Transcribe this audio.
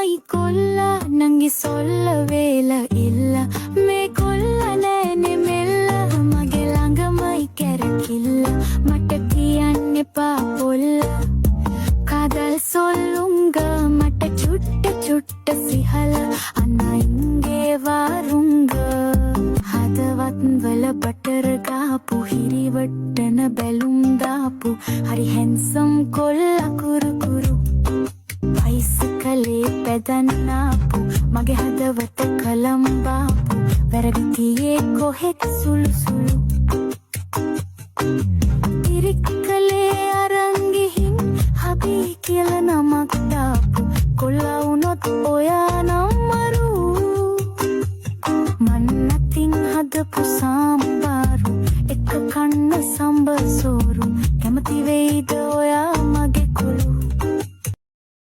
තමයි කොල්ලා නංගි සොල්ල වේල ඉල්ල මේ කොල්ල නෑනේ මෙල්ල මගේ ළඟමයි කැරකිල්ල මට කියන්න එපා පොල්ල කාදල් සොල්ලුංග මට චුට්ට සිහල අනයින්ගේ වාරුංග හදවත් වල බටර් ගාපු හිරිවට්ටන බැලුම් දාපු හරි හැන්සම් කොල්ලා කුරු බයිසිකලේ පැදන්නාපු මගේ හදවත කලම්බාපු වැරදි තියේ කොහෙද සුළු